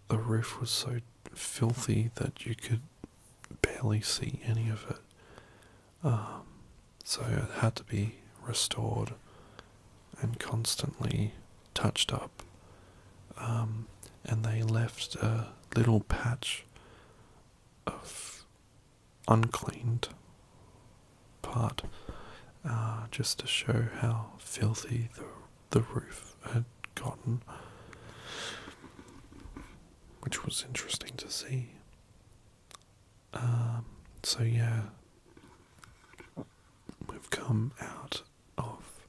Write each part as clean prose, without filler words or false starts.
the roof was so filthy that you could barely see any of it. So it had to be restored and constantly touched up. And they left a little patch of uncleaned part, just to show how filthy the roof had gotten, which was interesting to see. So yeah, we've come out of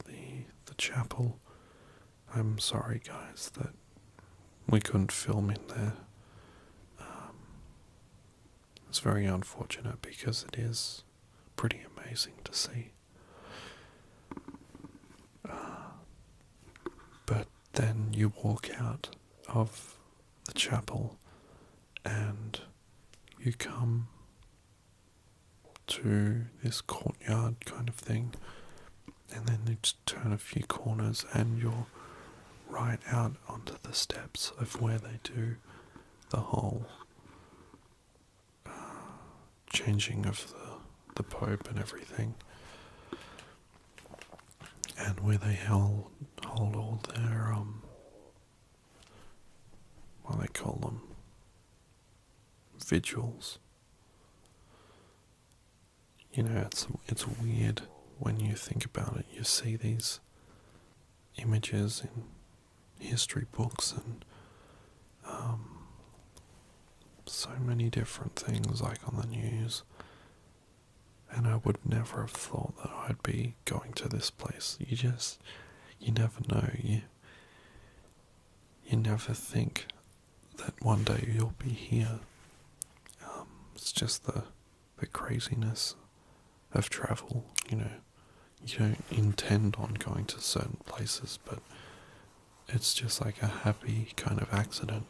the chapel. I'm sorry, guys, that we couldn't film in there. It's very unfortunate because it is pretty amazing to see. But then you walk out of the chapel and you come to this courtyard kind of thing, and then you just turn a few corners and you're right out onto the steps of where they do the whole changing of the Pope and everything, and where they hold all their what they call them, vigils. You know, it's weird when you think about it. You see these images in history books and so many different things, like on the news, and I would never have thought that I'd be going to this place. You never know. You never think that one day you'll be here. It's just the craziness of travel, you know. You don't intend on going to certain places, but it's just like a happy kind of accident.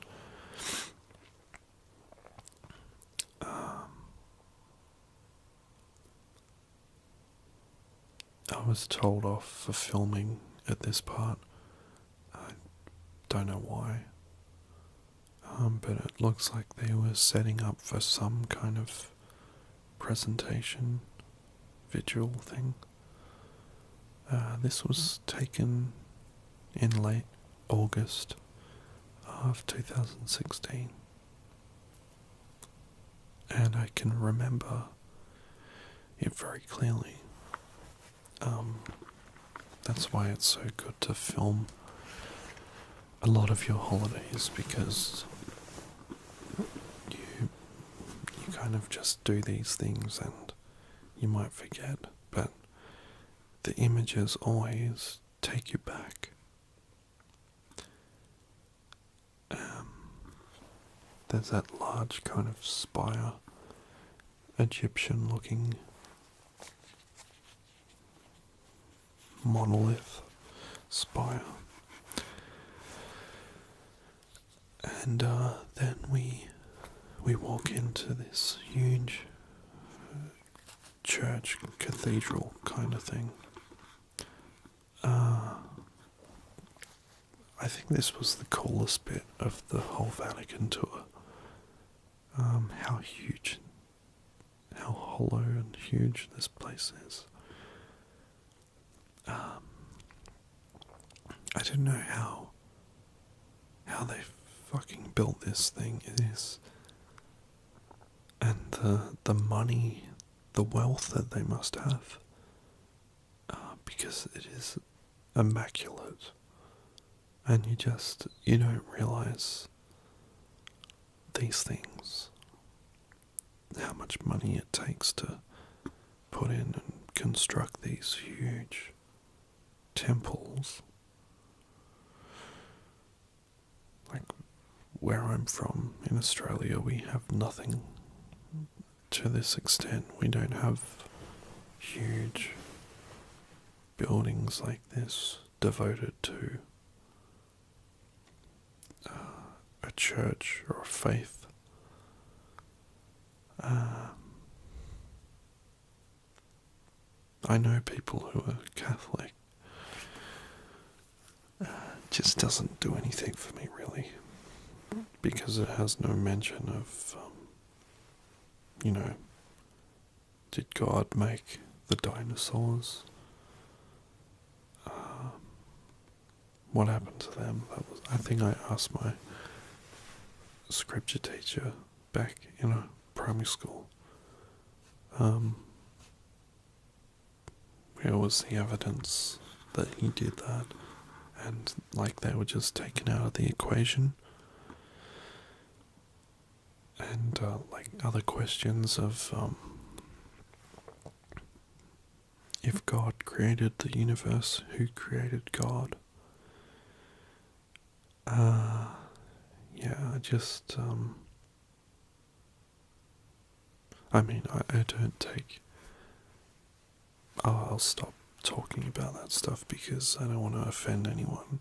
I was told off for filming at this part. I don't know why. But it looks like they were setting up for some kind of presentation, vigil thing. This was taken in late August of 2016. And I can remember it very clearly. That's why it's so good to film a lot of your holidays, because you kind of just do these things and you might forget, but the images always take you back. There's that large kind of spire, Egyptian looking monolith spire, and then we walk into this huge church, cathedral kind of thing. I think this was the coolest bit of the whole Vatican tour. How huge, how hollow and huge this place is. I don't know how they fucking built this thing. It is, and the money, the wealth that they must have, because it is immaculate, and you don't realize these things, how much money it takes to put in and construct these huge temples. Like where I'm from in Australia, we have nothing to this extent. We don't have huge buildings like this devoted to a church or a faith. I know people who are Catholic. Just doesn't do anything for me, really. because it has no mention of, did God make the dinosaurs? What happened to them? I think I asked my scripture teacher back in primary school. Where was the evidence that he did that? And they were just taken out of the equation. And other questions of if God created the universe, who created God? Yeah, I just I don't take. I'll stop talking about that stuff because I don't want to offend anyone.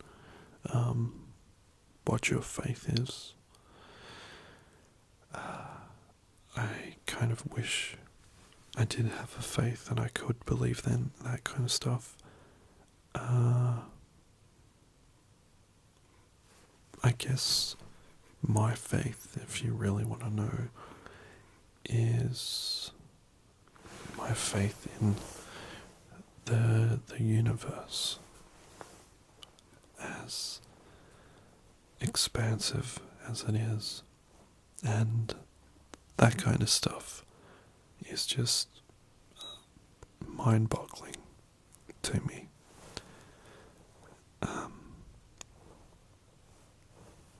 What your faith is. I kind of wish I did have a faith and I could believe then that kind of stuff. I guess my faith, if you really want to know, is my faith in the universe, as expansive as it is, and that kind of stuff is just mind-boggling to me.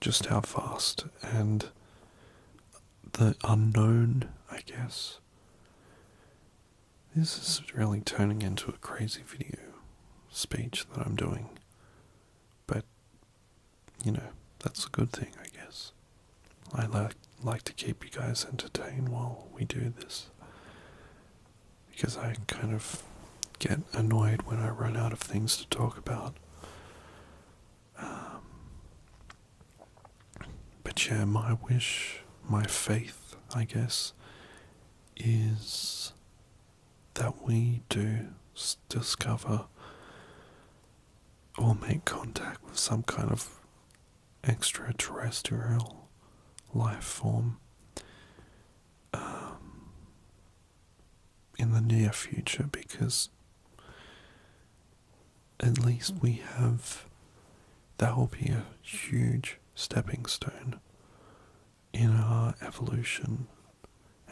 Just how vast and the unknown, I guess. This is really turning into a crazy video speech that I'm doing. But, that's a good thing, I guess. I like to keep you guys entertained while we do this. Because I kind of get annoyed when I run out of things to talk about. But yeah, my wish, my faith, I guess, is that we do discover or make contact with some kind of extraterrestrial life form in the near future, because at least that will be a huge stepping stone in our evolution,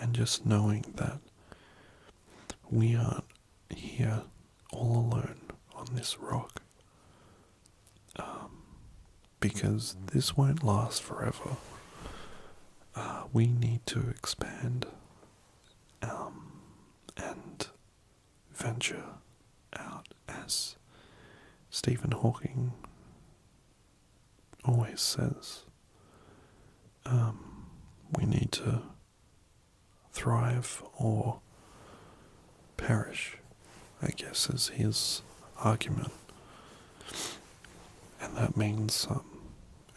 and just knowing that we aren't here all alone on this rock, because this won't last forever. We need to expand and venture out, as Stephen Hawking always says. We need to thrive or perish, I guess, is his argument. And that means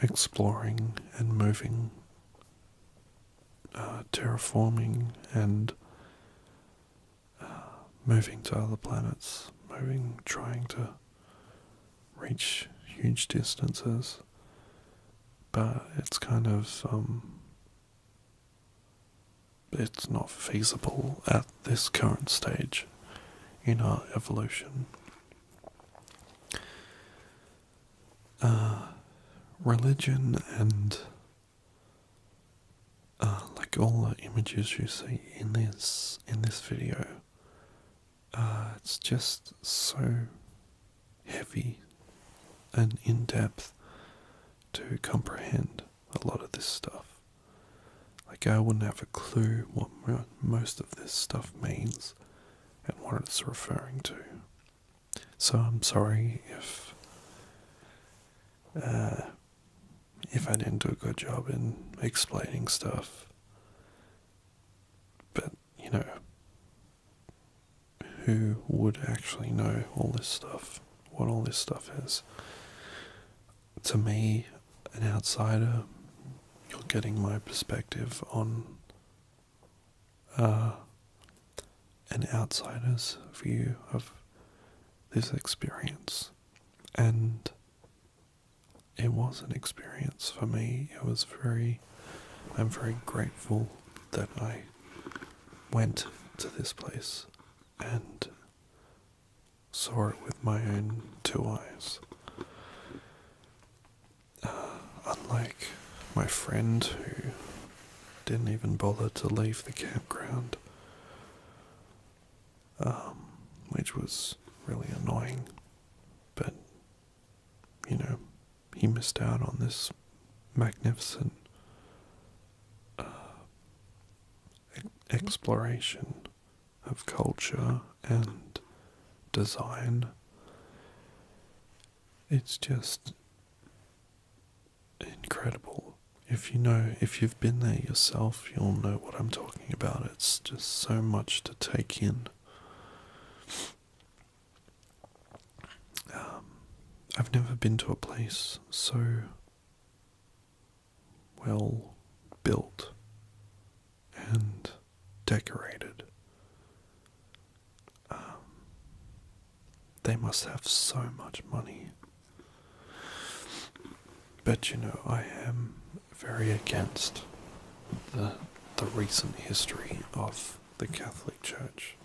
exploring and moving, terraforming and moving to other planets, trying to reach huge distances. But it's kind of, it's not feasible at this current stage in our evolution. Religion and all the images you see in this video, it's just so heavy and in-depth to comprehend a lot of this stuff. I wouldn't have a clue what most of this stuff means and what it's referring to. So I'm sorry if I didn't do a good job in explaining stuff. But, who would actually know all this stuff, what all this stuff is? To me, an outsider, you're getting my perspective on an outsider's view of this experience. And it was an experience for me. It was very I'm very grateful that I went to this place and saw it with my own two eyes. Unlike my friend who didn't even bother to leave the campground, which was really annoying, but, you know, he missed out on this magnificent exploration of culture and design. It's just incredible. If you've been there yourself, you'll know what I'm talking about. It's just so much to take in. I've never been to a place so well built and decorated. They must have so much money. But I am very against the recent history of the Catholic Church.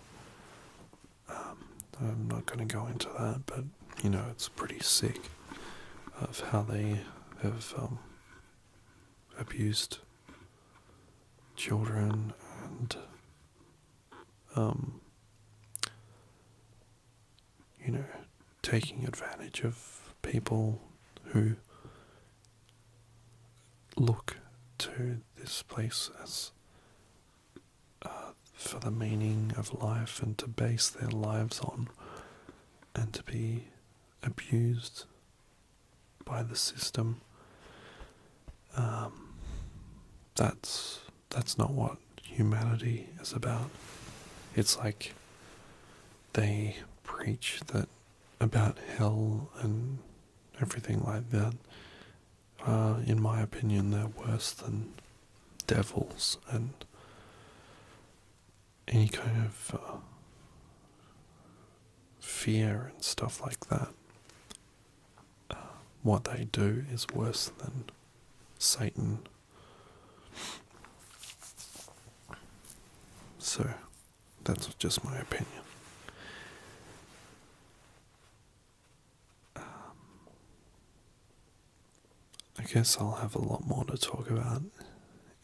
I'm not going to go into that, but it's pretty sick of how they have abused children and taking advantage of people who look to this place as for the meaning of life and to base their lives on, and to be abused by the system. That's not what humanity is about. It's like they preach that about hell and everything like that. In my opinion, they're worse than devils and any kind of fear and stuff like that. What they do is worse than Satan. So, that's just my opinion. I guess I'll have a lot more to talk about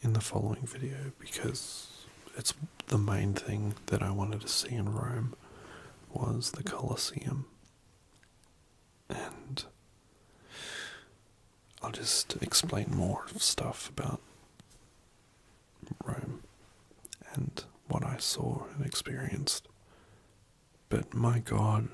in the following video, because it's the main thing that I wanted to see in Rome was the Colosseum. And I'll just explain more stuff about Rome and what I saw and experienced. But my God,